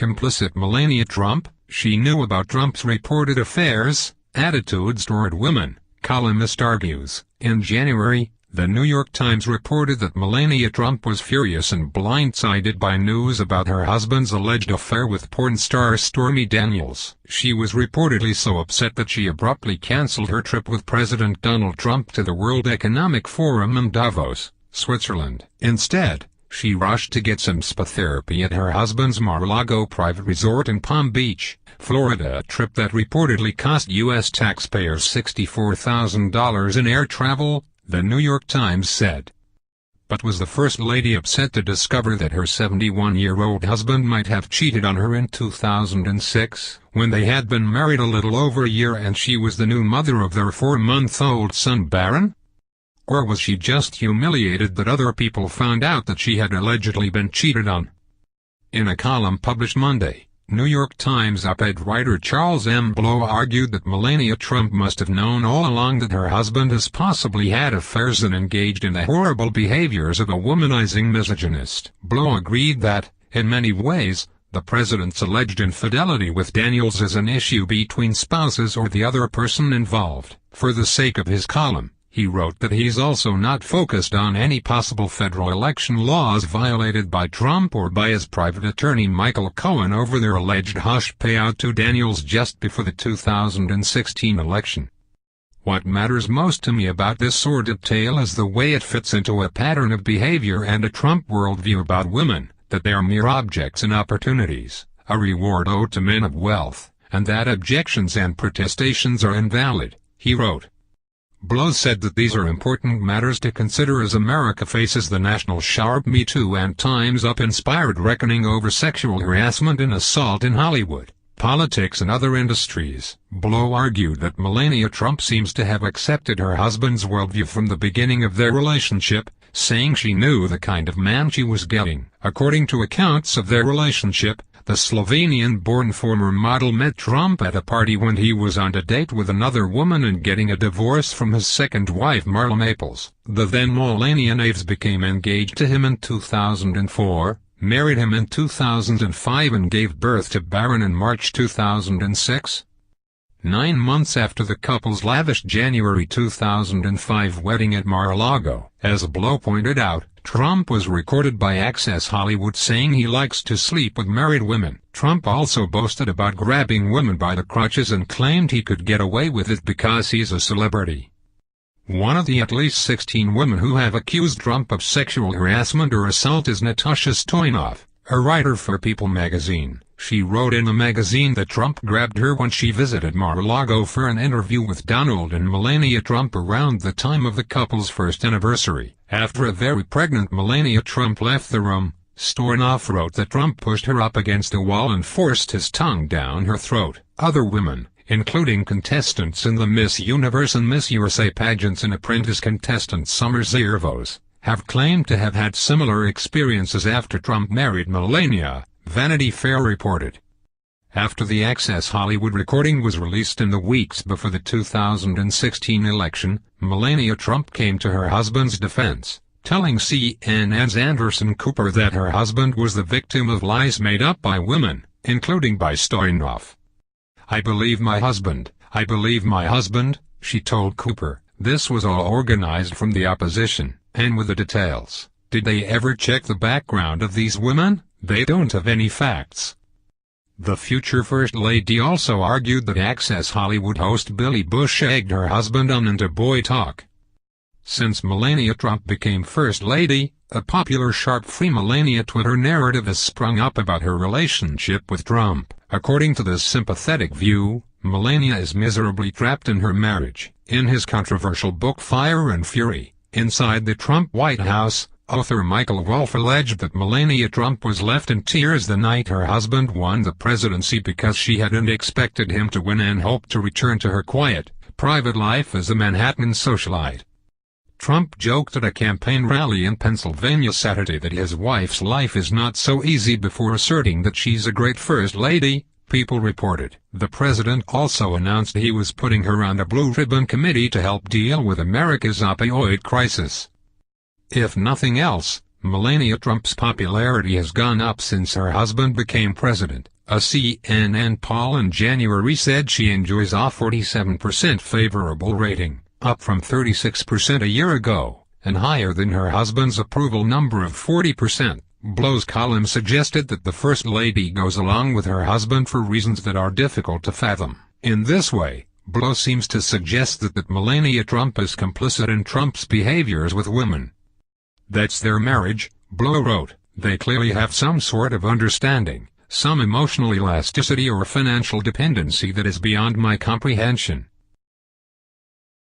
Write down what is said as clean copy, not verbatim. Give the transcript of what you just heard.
complicit Melania Trump. She knew about Trump's reported affairs, attitudes toward women, columnist argues. In January, The New York Times reported that Melania Trump was furious and blindsided by news about her husband's alleged affair with porn star Stormy Daniels. She was reportedly so upset that she abruptly canceled her trip with President Donald Trump to the World Economic Forum in Davos, Switzerland. Instead, she rushed to get some spa therapy at her husband's Mar-a-Lago private resort in Palm Beach, Florida, a trip that reportedly cost U.S. taxpayers $64,000 in air travel, The New York Times said. But was the First Lady upset to discover that her 71-year-old husband might have cheated on her in 2006, when they had been married a little over a year and she was the new mother of their 4-month-old son Barron? Or was she just humiliated that other people found out that she had allegedly been cheated on? In a column published Monday, New York Times op-ed writer Charles M. Blow argued that Melania Trump must have known all along that her husband has possibly had affairs and engaged in the horrible behaviors of a womanizing misogynist. Blow agreed that, in many ways, the president's alleged infidelity with Daniels is an issue between spouses or the other person involved. For the sake of his column, he wrote that he's also not focused on any possible federal election laws violated by Trump or by his private attorney Michael Cohen over their alleged hush payout to Daniels just before the 2016 election. What matters most to me about this sordid tale is the way it fits into a pattern of behavior and a Trump worldview about women, that they are mere objects and opportunities, a reward owed to men of wealth, and that objections and protestations are invalid, he wrote. Blow said that these are important matters to consider as America faces the national sharp Me Too and Time's Up-inspired reckoning over sexual harassment and assault in Hollywood, politics and other industries. Blow argued that Melania Trump seems to have accepted her husband's worldview from the beginning of their relationship, saying she knew the kind of man she was getting. According to accounts of their relationship, the Slovenian-born former model met Trump at a party when he was on a date with another woman and getting a divorce from his second wife Marla Maples. The then Melania natives became engaged to him in 2004, married him in 2005 and gave birth to Barron in March 2006. 9 months after the couple's lavish January 2005 wedding at Mar-a-Lago. As Blow pointed out, Trump was recorded by Access Hollywood saying he likes to sleep with married women. Trump also boasted about grabbing women by the crotches and claimed he could get away with it because he's a celebrity. One of the at least 16 women who have accused Trump of sexual harassment or assault is Natasha Stoyanov, a writer for People magazine. She wrote in the magazine that Trump grabbed her when she visited Mar-a-Lago for an interview with Donald and Melania Trump around the time of the couple's first anniversary. After a very pregnant Melania Trump left the room, Stoyanov wrote that Trump pushed her up against a wall and forced his tongue down her throat. Other women, including contestants in the Miss Universe and Miss USA pageants and apprentice contestant Summer Zervos, have claimed to have had similar experiences after Trump married Melania, Vanity Fair reported. After the Access Hollywood recording was released in the weeks before the 2016 election, Melania Trump came to her husband's defense, telling CNN's Anderson Cooper that her husband was the victim of lies made up by women, including by Stoyanov. "I believe my husband, she told Cooper. This was all organized from the opposition, and with the details. Did they ever check the background of these women? They don't have any facts." The future First Lady also argued that Access Hollywood host Billy Bush egged her husband on into boy talk. Since Melania Trump became First Lady, a popular sharp-free Melania Twitter narrative has sprung up about her relationship with Trump. According to this sympathetic view, Melania is miserably trapped in her marriage. In his controversial book Fire and Fury, Inside the Trump White House, author Michael Wolff alleged that Melania Trump was left in tears the night her husband won the presidency because she hadn't expected him to win and hoped to return to her quiet, private life as a Manhattan socialite. Trump joked at a campaign rally in Pennsylvania Saturday that his wife's life is not so easy before asserting that she's a great First Lady, People reported. The president also announced he was putting her on a blue ribbon committee to help deal with America's opioid crisis. If nothing else, Melania Trump's popularity has gone up since her husband became president. A CNN poll in January said she enjoys a 47% favorable rating, up from 36% a year ago, and higher than her husband's approval number of 40%. Blow's column suggested that the First Lady goes along with her husband for reasons that are difficult to fathom. In this way, Blow seems to suggest that Melania Trump is complicit in Trump's behaviors with women. That's their marriage, Blow wrote. They clearly have some sort of understanding, some emotional elasticity or financial dependency that is beyond my comprehension.